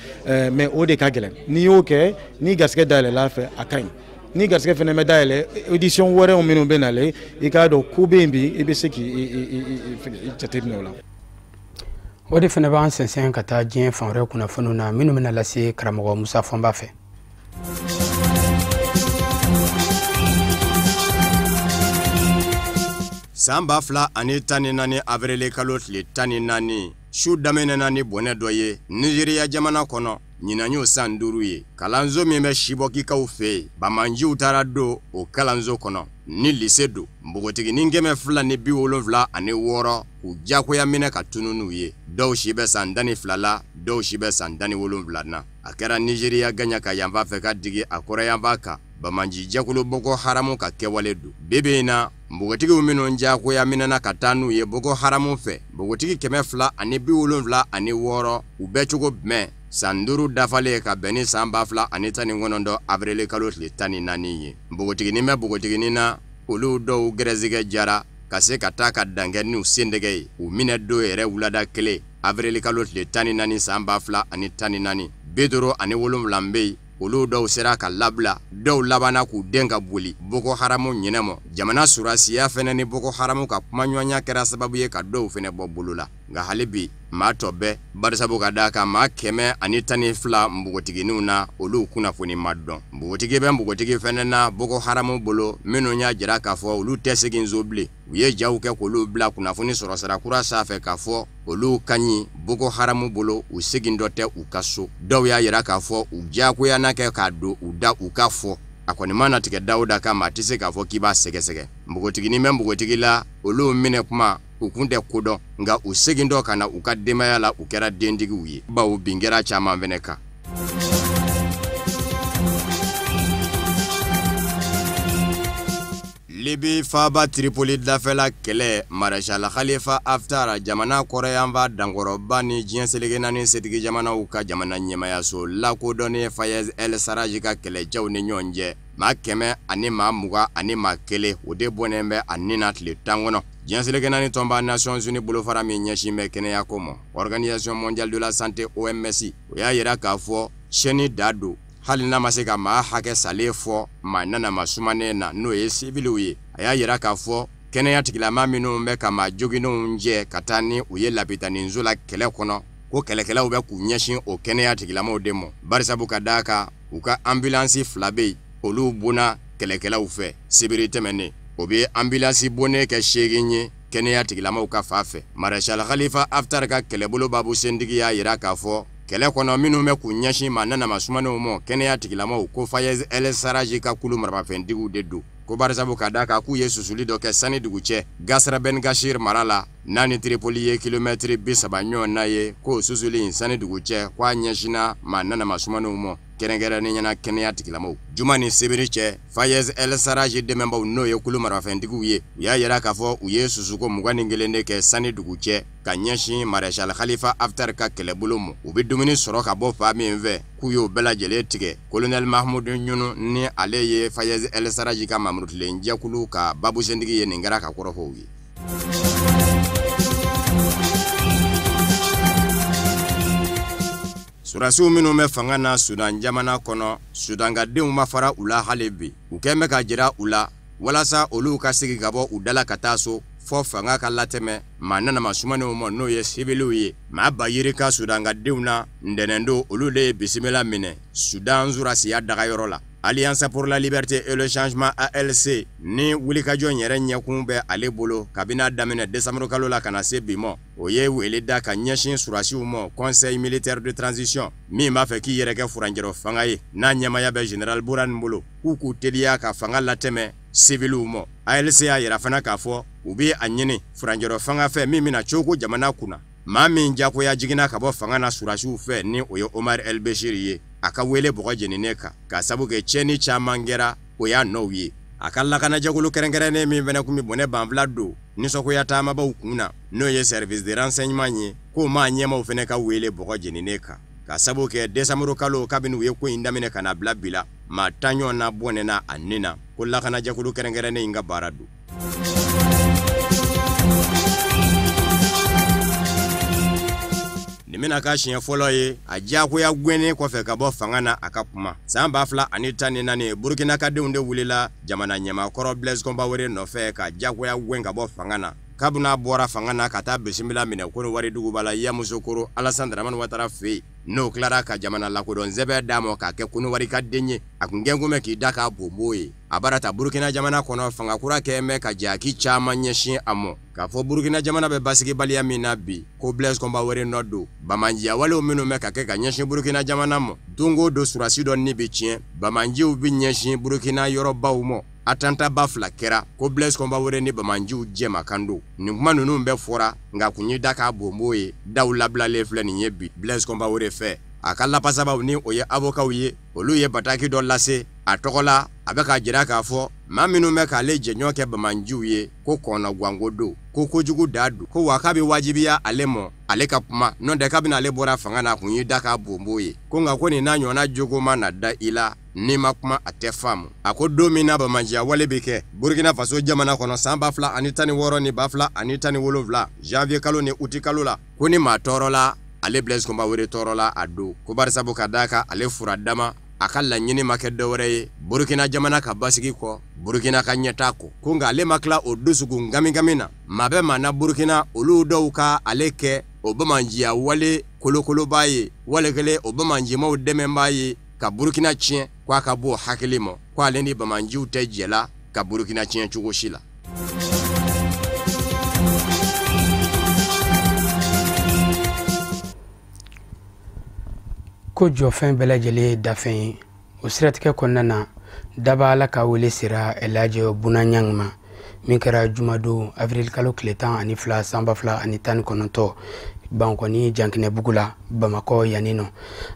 mais o de ka gɛlɛn n'i y'o kɛ ni garisɛgɛ dayɛlɛla fɛ a ka ɲi ni garisɛgɛ fɛnɛ bɛ dayɛlɛ édition wɛrɛw minnu bɛ nalen i k'a dɔn ko bɛ yen bi i bɛ se k'i jateminɛ o la. o de fana b'an sɛnsɛn ka taa diɲɛ fan wɛrɛ kunnafoniw na minnu bɛna lase karamɔgɔ Musa Fɔnba fɛ. San 2014 avril kalo tile 14 su daminɛna ni bɔnɛ dɔ ye Nigeria jamana kɔnɔ ɲinan y'o san 5 ye kalanzo min bɛ Shibɔkikaw fɛ yen Bamanjiw taara don o kalanzo kɔnɔ ni lycée don npogotiginin 276 k'u jagoya minɛ ka tunu n'u ye dɔw si bɛ san 12 la dɔw si bɛ san 17 na a kɛra Nigeria gaɲa ka yanfa fɛ ka digi a kɔrɔ yanfa kan bamanji jɛkulu boko haramu ka kɛwale do bebe in na npogotigiw minnu jagoya minɛna ka taa n'u ye boko haramu fɛ npogotigi 276 u bɛɛ cogo bɛn san 5 dafalen ka bɛn ni san 2019 avril kalo tile 14 ye npogotiginin bɛ npogotiginin na olu dɔw gɛrɛsigɛ jara ka se ka taa ka dankɛ n'u sendɛgɛ ye u minɛ do yɛrɛ wulada kelen avril kalo tile 14 san 2014 57 bɛ yen olu dɔw sera ka labila dɔw labana k'u den ka boli boko haramu ɲinɛmɔ jamana surasiya fɛnɛ ni boko haramu ka kumaɲɔgɔnya kɛra sababu ye ka dɔw fɛnɛ bɔ bolo la nka hali bi maa tɔ bɛɛ barisabu ka daa kan maa 112 npogotigininw na olu kunnafoni ma dɔn npogotigi bɛ npogotigi fɛnɛ na boko haramu bolo minnu y'a jira k'a fɔ olu tɛ segin zo bilen u ye jaw kɛ k'olu bila kunnafoni sɔrɔ sira kura sanfɛ k'a fɔ olu ka ɲi boko haramu bolo u segin dɔ tɛ u ka so dɔw y'a yira k'a fɔ u diyagoyana kɛ k'a don u da u ka fɔ a kɔni ma natigɛ Dawuda kan maa tɛ se k'a fɔ k'i b'a sɛgɛsɛgɛ npogotiginin bɛ npogotigi la olu minɛ kuma u kun tɛ kodɔn nka u segin dɔ ka na u ka denbaya la u kɛra dentigiw ye bawo bin kɛra caman fɛnɛ kan Libi faba Tripoli dafɛla kɛlɛ Marshal Khalifa Haftar jamana kɔrɔyanfa dankɔrɔba ni diɲɛ seleke naani setigi jamanaw ka jamana ɲɛmayaso lakodɔnnen Fayez El Sarraj ka kɛlɛcɛw ni ɲɔgɔn cɛ maa 100 ani maa 20 ani maa 1 o de bɔnnen bɛ a nin na tile 10 kɔnɔ diɲɛ seleke naani tɔnba Nations Unies bolofara min ɲɛsin bɛ kɛnɛya ko ma Organisation mondiale de la santé OMS o y'a yira k'a fɔ sɛni da don hali n'a ma se ka maa hakɛ salen fɔ maa nanama sumanen na n'o ye sibiliw ye a y'a yira k'a fɔ kɛnɛya tigilama minnu bɛ ka maa joginnenw jɛ ka taa ni u ye lapitaninso la kɛlɛ kɔnɔ ko kɛlɛkɛlaw bɛ k'u ɲɛsin o kɛnɛya tigilamaw de ma barisabu ka daa kan u ka ambulansi 2 bɛ yen olu bonna kɛlɛkɛlaw fɛ sibiri tɛmɛnen o bɛ ambulansi bonnen kɛ 8 ye kɛnɛya tigilamaw ka fa fɛ Marshal Khalifa Haftar ka kɛlɛbolo babu sentigi y'a yira k'a fɔ kɛlɛ kɔnɔ minnu bɛ k'u ɲɛsin maa nanama sumanenw ma kɛnɛya tigilamaw ko Fayez El Sarraj ka kulu marabafɛntigiw de don ko barisabu ka daa kan k'u ye susuli dɔ kɛ sani dugu cɛ Gasra Ben Gashir mara la n'a ni Tripoli ye kilomɛtiri 30 ɲɔgɔn na ye k'o susuli in sani dugu cɛ k'a ɲɛsinna maa nanama sumanenw ma kɛrɛnkɛrɛnnen ɲɛna kɛnɛya tigilamaw juma ni sibiri cɛ Fayez El Sarraj dɛmɛbaw n'o ye kulu marabafɛntigiw ye u y'a yira k'a fɔ u ye susuko 21 de kɛ sani dugu cɛ ka ɲɛsin Marshal Khalifa Haftar ka kɛlɛbolo ma u bɛ dumuni sɔrɔ ka bɔ fa min fɛ k'u y'o bɛɛ lajɛlen tigɛ Colonel Mahmoud Ɲunu ni ale ye Fayez El Sarraj ka mamurutilen jɛkulu ka babu sentigi ye nin kɛra ka kɔrɔfɔw ye Surasiw minnu bɛ fanga na Sudan jamana kɔnɔ Sudangadenw ma fara u la hali bi u kɛn bɛ ka jira u la walasa olu ka sigi ka bɔ u dala ka taa so fɔ fanga ka latɛmɛ maa nanama sumanenw ma n'o ye sibiliw ye maa ba yiri ka Sudangadenw na ntɛnɛndo olu de ye bisimila minɛ Sudan surasiya dagayɔrɔ la Alliance pour la liberté et le changement ALC ni wulikajɔ yɛrɛ ɲɛkun bɛ ale bolo kabini daminɛ décembre kalo la kana se bi ma o ye wele da ka ɲɛsin surasiw ma conseil militaire de transition min b'a fɛ k'i yɛrɛ kɛ furanjɛrɔ fanga ye n'a ɲɛmaya bɛ général Burhan bolo k'u teliya ka fanga latɛmɛ sibiliw ma ALC y'a yira fana k'a fɔ u bɛ a ɲini furanjɛrɔ fanga fɛ min bɛna cogo jamana kunna maa min jagoya jiginna ka bɔ fanga na surasiw fɛ ni o ye Omar El Bashir ye a ka wele bɔgɔ jeninen kan ka sabu kɛ cɛni caman kɛra o y'a nɔw ye a ka lakanajɛkulu kɛrɛnkɛrɛnnen min fɛnɛ kun bɛ bɔnɛ banfula don nisɔngoya taamabaw kun na n'o ye service de renseignement ye k'o maa ɲɛmaw fɛnɛ ka wele bɔgɔ jeninen kan ka sabu kɛ décembre kalo kabini u ye ko in daminɛ ka na bila bi la maa 10 ɲɔgɔn na bɔnɛna a nin na ko lakanajɛkulu kɛrɛnkɛrɛnnen in ka baara don Nimena ka siɲɛ fɔlɔ ye a diyagoya gwɛnnen kɔfɛ ka bɔ fanga na a ka kuma san 2014 Burkina kadenw de wulila jamana ɲɛmakɔrɔ Blaise Compaoré nɔfɛ ka diyagoya gwɛn ka bɔ fanga na kabuna bɔra fanga na ka taa bisimila minɛ ko wari duguba la Yamoussoukro Alassane Dramane Ouattara fɛ n'o tilara ka jamana lakodɔn sɛbɛn d'a ma k'a kɛ Konowari ka den ye a kun gɛn kun bɛ k'i da k'a bonbo ye a bara ta Burkina jamana kɔnɔ fanga kura kɛn bɛ ka jaki caman ɲɛsin a mɔ k'a fɔ Burkina jamana bɛ basigibaliya min na bi ko Blaise Compaoré nɔ don bamanjiya walew minnu bɛ ka kɛ ka ɲɛsin Burkina jamana mɔ dongo do surasi dɔ ni bi tiɲɛ bamanjiw bi ɲɛsin Burkina yɔrɔbaw mɔ atentaba 2 kɛra ko Blaise Compaoré ni bamanjiw jɛma kan don nin kuma ninnu bɛ fɔra nka kun ye da k'a bonbo ye daw labilalen filɛ nin ye bi Blaise Compaoré fɛ a ka lapasabaw ni o ye avocaw ye olu ye bataki dɔ lase a tɔgɔ la a bɛ ka jira k'a fɔ maa minnu bɛ k'ale jɛɲɔgɔn kɛ bamanjiw ye ko kɔnɔ gwango don ko kojugu da don ko wa k'a bɛ wajibiya ale mɔ ale ka kuma n'o tɛ k'a bɛna ale bɔra fanga na kun y'i da k'a bonbo ye ko nka ko nin n'a ɲɔgɔnna jogo ma na da i la n'i ma kuma a tɛ faamu a ko don min na bamanjiya wale bɛ kɛ Burkina Faso jamana kɔnɔ san 2016 ni 2017 janvier kalo ni uti kalo la ko ni maa tɔɔrɔ la ale Blaise Compaoré tɔɔrɔ la a don ko barisabu ka d'a kan ale fura dama a ka laɲini ma kɛ dɔwɛrɛ ye Burkina jamana ka basigi kɔ Burkina ka ɲɛta kɔ ko nka ale ma tila o dusuku ngami na maa bɛ maa na Burkina olu dɔw ka ale kɛ o bamanjiya wale kolokoloba ye walekele o bamanjimaw dɛmɛbaa ye ka Burkina tiɲɛ k'a ka bɔ hakili ma ko ale ni bamanjiw tɛ jɛla ka Burkina tiɲɛ cogo si la. ko jɔfɛn bɛɛ lajɛlen dafɛn ye o siratigɛ kɔnɔna na daba ala ka wele sera Elhaji Bunaɲang ma min kɛra jumadon avril kalo tile 12 san 2019 Bankɔni Jankinɛbugu la Bamakɔ yanni nɔ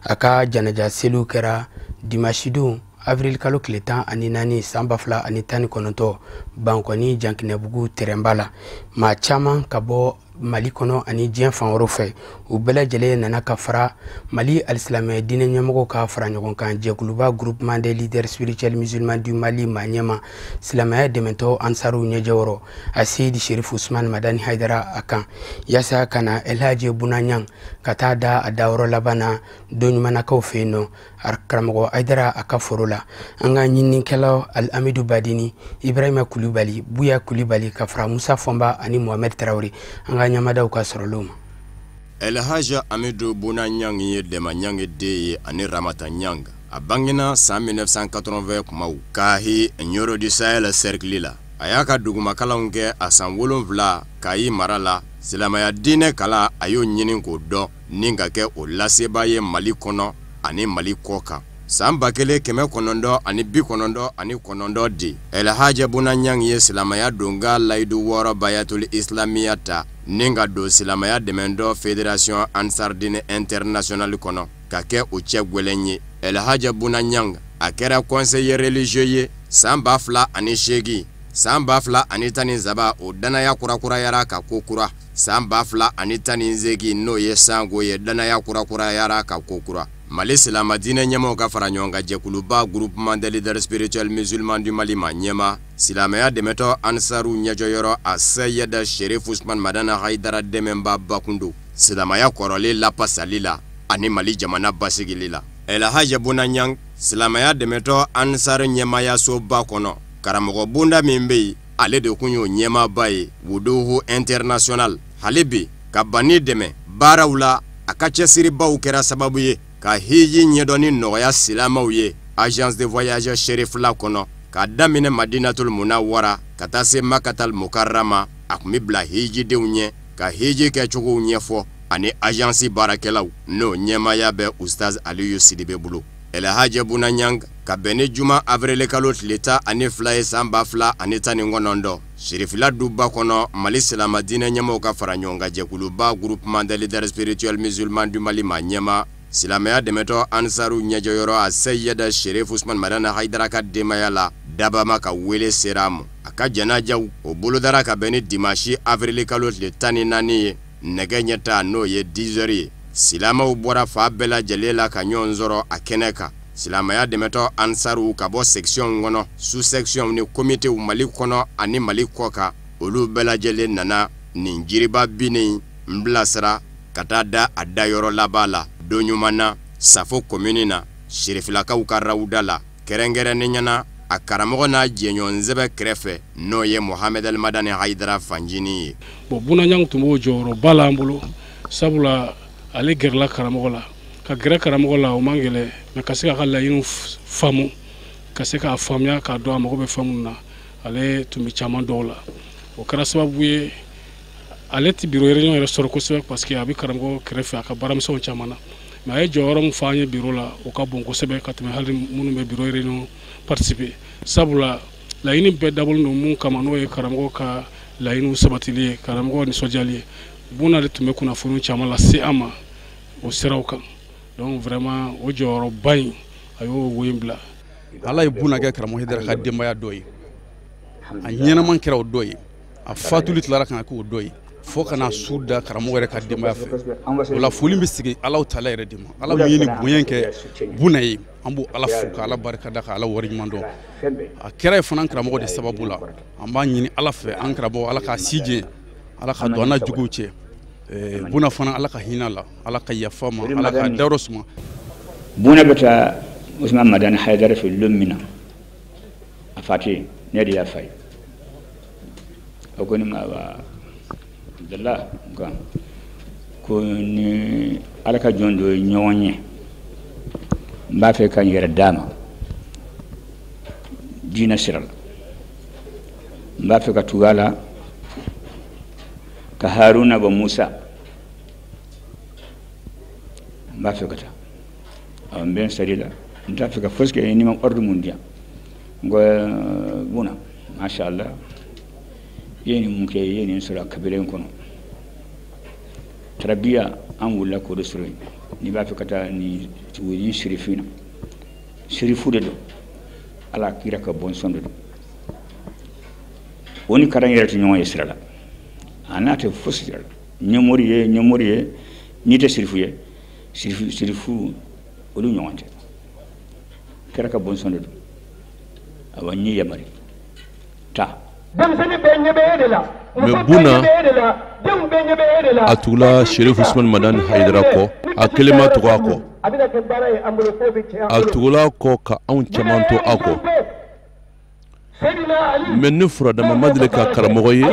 a ka janaja seliw kɛra dimanche don avril kalo tile 14 san 2019 Bankɔni Jankinɛbugu terɛnba la maa caman ka bɔ Mali kɔnɔ ani diɲɛ fan wɛrɛw fɛ u bɛɛ lajɛlen nana ka fara Mali alisilamɛ diinɛ ɲɛmɔgɔw ka fara ɲɔgɔn kan jɛkuluba groupement des leaders spirituels musulmans du Mali ɲɛma silamɛya dɛmɛtɔ ansaru ɲɛjɛwɔrɔ a Seydi Sherif Usman Madani Haidara a kan yaasa ka na Elhaji Bunaɲang ka taa da a dayɔrɔ laban na don ɲumanakaw fɛ yen nɔ karamɔgɔ Haidara a ka foro la an ka ɲininikɛlaw Al-Amidou Badini Ibrahima Kulibali Buya Kulibali ka fara Musa Fɔnba ani Mohamed Traoré an ka ɲamadaw ka sɔrɔ l'o ma. Elhaji Amidou Bunaɲang ye Dɛmaɲang den ye ani Ramata Ɲang a bangena san 1980 kumaw Kahi Nyoro du Sahel cercle la a y'a ka dugumakalanw kɛ a san 7 Kayi mara la silamɛya diinɛ kala a y'o ɲini k'o dɔn ni ka kɛ o lasebaa ye Mali kɔnɔ ani Mali kɔ kan san 1999 di Elhaji Bunaɲang ye silamɛya donga layidu 6 bayatul islamiyya ta ni ka don silamɛya dɛmɛndɔ Fédération Ansardine Internationale kɔnɔ ka kɛ o cɛ gwɛlɛn ye Elhaji Bunaɲang a kɛra conseiller religieux ye san 2008 san 2017 o danaya kurakurayara ka ko kura san 2018 n'o ye sango ye danaya kurakurayara ka ko kura Mali silama diinɛ ɲɛmɔgɔw ka fara ɲɔgɔn kan jɛkuluba groupement des leaders spirituels musulmans du Mali ɲɛma silamɛya dɛmɛtɔ ansaru ɲɛjɔyɔrɔ a Seydi Sherif Usman Madani Haidara dɛmɛba bakundo silamɛya kɔrɔlen lapasali la ani Mali jamana basigili la Elhaji Bunaɲang silamɛya dɛmɛtɔ ansar ɲɛmayasoba kɔnɔ karamɔgɔ bonda min bɛ yen ale de kun y'o ɲɛmaaba ye Wuduhu International hali bi ka bani dɛmɛ baaraw la a ka cɛsiribaw kɛra sababu ye ka hiji ɲɛdɔni nɔgɔya silamɛw ye agence de voyage Sherif la kɔnɔ ka daminɛ Madinatul Munawwara ka taa se Makatal Mukarrama a kun bɛ bila hijidenw ɲɛ ka hiji kɛcogow ɲɛfɔ ani agence baarakɛlaw n'o ɲɛmaya bɛ Ustaz Aliyu Sidibe bolo Elhaji Bunaɲang ka bɛn ni juma avril kalo tile 12 ye san 2019 Sherifila duba kɔnɔ Mali silama diinɛ ɲɛmɔgɔw ka fara ɲɔgɔn kan jɛkuluba groupement des leaders spirituels musulmans du Mali ɲɛma silamɛya dɛmɛtɔ ansaru ɲɛjɔyɔrɔ a Seydi Sherif Usman Madani Haidara ka denbaya la dabama ka wele sera a ma a ka janajaw o bolodara ka bɛn ni dimanche avril kalo tile 14 ye nɛgɛ ɲɛta n'o ye 10 heures ye silamɛw bɔra fa bɛɛ lajɛlen la ka ɲɔgɔn sɔrɔ a kɛnɛ kan silamɛya dɛmɛtɔ ansaru ka bɔ section kɔnɔ sous section ni comité Mali kɔnɔ ani Mali kɔ kan olu bɛɛ lajɛlen nana nin jiriba bini n bilasira ka taa da a dayɔrɔ laban la don ɲuman na Safo commune na Sherifilakaw ka rawuda la kɛrɛnkɛrɛnnen ɲɛna a karamɔgɔ n'a jɛɲɔgɔn sɛbɛ kɛrɛfɛ n'o ye Mohamed El Madani Haidara fanjini ye. Bon Bunaɲang tun b'o jɔyɔrɔba la an bolo sabula ale gɛrɛla karamɔgɔ la ka gɛrɛ karamɔgɔ la o man gɛlɛ mɛ ka se k'a ka laɲiniw faamu ka se k'a faamuya k'a dɔn a mago bɛ fɛn minnu na ale tun bɛ caman dɔw la o kɛra sababu ye ale tɛ biro réunion yɛrɛ sɔrɔ kosɛbɛ parce que a bɛ karamɔgɔ kɛrɛfɛ a ka baaramisɛnw caman na mais a ye jɔyɔrɔ min fɔ an ye biro la o ka bon kosɛbɛ ka tɛmɛ hali minnu bɛ biro réunion participer sabula laɲini bɛɛ dabɔlen don mun kama n'o ye karamɔgɔ ka laɲiniw sabatili ye karamɔgɔ nisɔndiyali ye Buna de tun bɛ kunnafoni caman lase an ma o siraw kan donc vraiment o jɔyɔrɔba in a y'o wo in bila. ala ye buna kɛ karamɔgɔ Haidara ka denbaya dɔ ye a ɲɛnaman kɛra o dɔ ye a fatuli tilara kana k'o dɔ ye fo kana su da karamɔgɔ yɛrɛ ka denbaya fɛ o la foli bɛ sigi Alahu Taala yɛrɛ de ma ala min ye ni bonya kɛ buna ye an b'o ala fo ka ala barika da ka ala wari ɲuman dɔn a kɛra ye fana karamɔgɔ de sababu la an b'a ɲini ala fɛ an karamɔgɔ ala k'a si jɛ ala ka don an na juguw cɛ buna fana ala ka hinɛ la ala ka yafa ma ala ka dayɔrɔ suma buna bɛ taa Usman Madani Haidara fɛ lon min na a fati ne de y'a fa ye o ko ni ma Abdallah ko ni ala ka jɔn dɔ ye ɲɔgɔn ye n b'a fɛ ka n yɛrɛ d'a ma diinɛ sira la n b'a fɛ ka tugu a la ka Haruna bɔ Musa n b'a fɛ ka taa n bɛ n sari la n t'a fɛ ka fosi kɛ ni ma ordre mun di yan n ko buna masha Allah i ye nin mun kɛ i ye nin sɔrɔ kabila in kɔnɔ tarabiya an wulila k'o de sɔrɔ yen n'i b'a fɛ ka taa nin tugu nin sirifu in na sirifu de don ala kira ka bɔnsɔn de don o ni karan yɛrɛ tɛ ɲɔgɔn ye sira la a n'a tɛ fosi sira la ɲɛmɔri ye n'i tɛ sirifu ye sirifu olu ɲɔgɔn tɛ kira ka bɔnsɔn de don awa ɲɛ yamari ta mais buna a tugula Sheriff Usman Madani Haidara kɔ a kelen ma tugu a kɔ a tugula kɔ ka anw caman to a kɔ mais ne furadama ma deli ka karamɔgɔ ye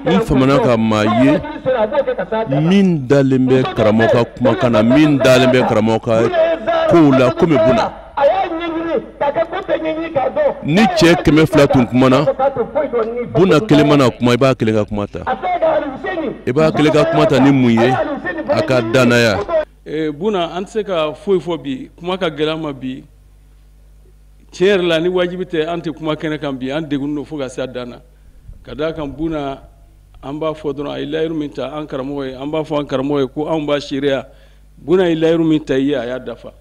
n famana ka maa ye min dalen bɛ karamɔgɔ ka kumakan na min dalen bɛ karamɔgɔ ka kow la komi buna ni cɛ 200 tun kumana buna kelen mana kuma i b'a kelen ka kuma ta i b'a kelen ka kuma ta ni mun ye a ka danaya buna an tɛ se ka foyi fɔ bi kuma ka gɛlɛn ma bi tiɲɛ yɛrɛ la ni wajibi tɛ an tɛ kuma kɛnɛ kan bi an degunnen don fo ka se a dan na ka d'a kan buna an b'a fɔ dɔrɔn a ye layiru min ta an karamɔgɔ ye an b'a fɔ an karamɔgɔ ye ko anw b'a seereya buna ye layiru min ta i ye a y'a dafa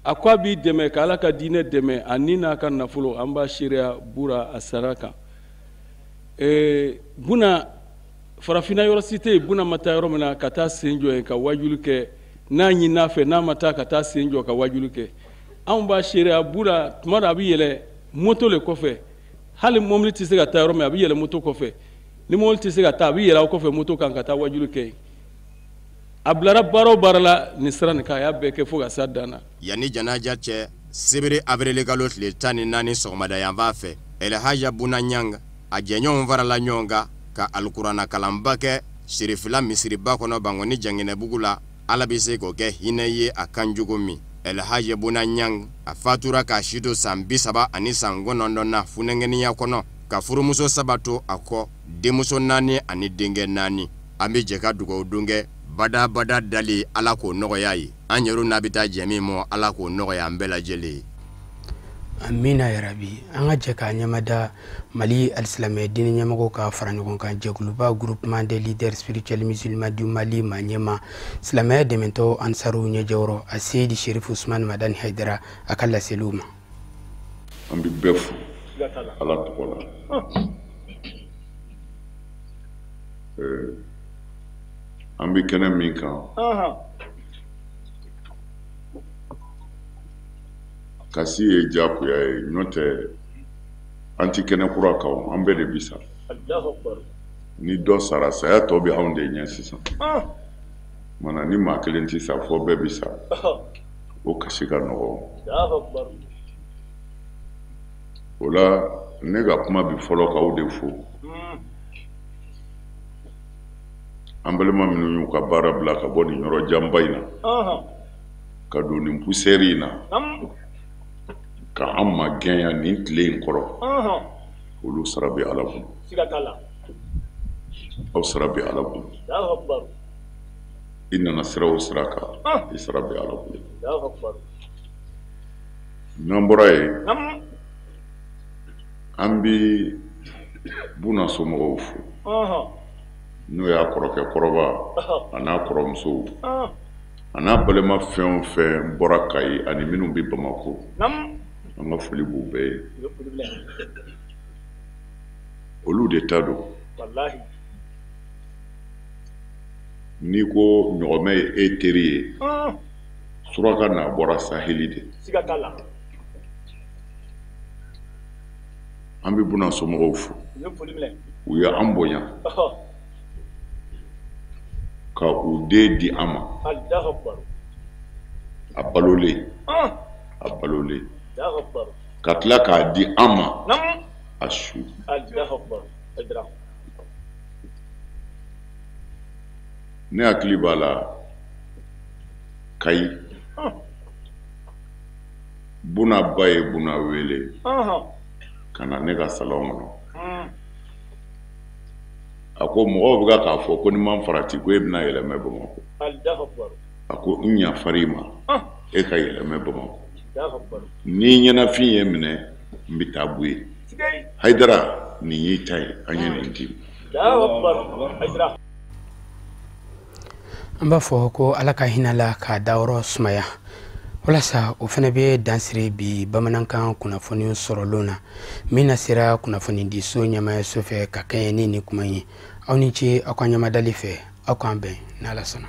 a ko a b'i dɛmɛ ka ala ka diinɛ dɛmɛ ani n'a ka nafolo an b'a seereya bura a sara kan buna farafinna yɔrɔ si tɛ yen buna ma taa yɔrɔ min na ka taa sen jɔ yen ka wajulu kɛ n'a ɲin'a fɛ n'a ma taa ka taa sen jɔ ka wajulu kɛ anw b'a seereya bura tuma dɔ a bɛ yɛlɛ moto le kɔfɛ hali mobili tɛ se ka taa yɔrɔ min a bɛ yɛlɛ moto kɔfɛ ni mobili tɛ se ka taa a bɛ yɛlɛ aw kɔfɛ moto kan ka taa wajulu kɛ yen a bilara baara o baara la nin sira nin kan a y'a bɛɛ kɛ fo ka se a dan na yanni janaja cɛ sebere avril kalo tile 14 sɔgɔmada yanfan fɛ Elhaja Buna Nyang a jɛɲɔgɔnw farala ɲɔgɔn kan ka alikuranna kalanba kɛ sirifila misiriba kɔnɔ Bangoni Janginɛbugu la ala bɛ se k'o kɛ hinɛ ye a kan cogo min Elhaja Buna Nyang a fatura k'a si to san 39 na funɛngɛniya kɔnɔ ka furumuso 3 to a kɔ denmuso 4 ani denkɛ 4 an bɛ jɛ ka dugawu don kɛ bada dali ala k'o nɔgɔya ye an yɛrɛ n'a bɛ taa jɛ min mɔ ala k'o nɔgɔya an bɛɛ lajɛlen ye amina yarabi an ka jɛ k'a ɲɛmada Mali alisilamɛ diinɛ ɲɛmɔgɔw ka fara ɲɔgɔn kan jɛkuluba groupement des leaders spirituels musulmans du Mali Maniema silamɛya dɛmɛtɔ ansaru ɲɛjɛwɔrɔ a Seydi Sheriff Usman Madani Haidara a ka laseliw ma an bɛ bɛɛ fo ala tɔgɔ la an bɛ kɛnɛ min kan kasi ye jagoya ye n'o tɛ an ti kɛnɛ kura kan an bɛɛ de bi sa ni dɔ sara saya tɔ bɛ anw de ɲɛ sisan mana ni maa kelen ti sa fɔ bɛɛ bi sa o kasi ka nɔgɔ o la ne ka kuma bi fɔlɔ k'aw de fo an balima minnu y'u ka baara bila ka bɔ nin yɔrɔ janba in na ka don nin poussière in na ka an ma gɛnya nin tile in kɔrɔ olu sara bɛ ala bolo aw sara bɛ ala bolo i nana sira o sira kan i sara bɛ ala bolo n'an bɔra yen an bɛ Buna somɔgɔw fo n'o y'a kɔrɔkɛ kɔrɔba a n'a kɔrɔmusow a n'a balima fɛn o fɛn bɔra Kayi ani minnu bɛ Bamako an ka foli b'u bɛɛ ye olu de ta don n'i ko ɲɔgɔmɛ ye e teri ye suraka n'a bɔra saheli de an bɛ buna somɔgɔw fo u ye an bonya ka u den di an ma a balolen ka tila k'a di an ma a su ne hakili b'a la Kayi buna ba ye buna wele ka na ne ka salon kɔnɔ a ko mɔgɔw bɛ k'a fɔ ko ni man farati ko e bɛna yɛlɛmɛ Bamakɔ a ko n yafari ma e ka yɛlɛmɛ Bamakɔ ni ɲɛnafin ye minɛ n bɛ taa bɔ yen Hayidara nin y'i ta ye an ye nin di an b'a fɔ ko Ala ka hinɛ la k'a dayɔrɔ sumaya walasa o fana bɛ dansiri bi bamanankan kunnafoni sɔrɔlen na min na sera kunnafoni di so ɲɛmaayaso fɛ ka kɛɲɛ ni nin kuma ye aw ni ce aw ka ɲamadali fɛ aw k'an bɛn n'Ala sɔnna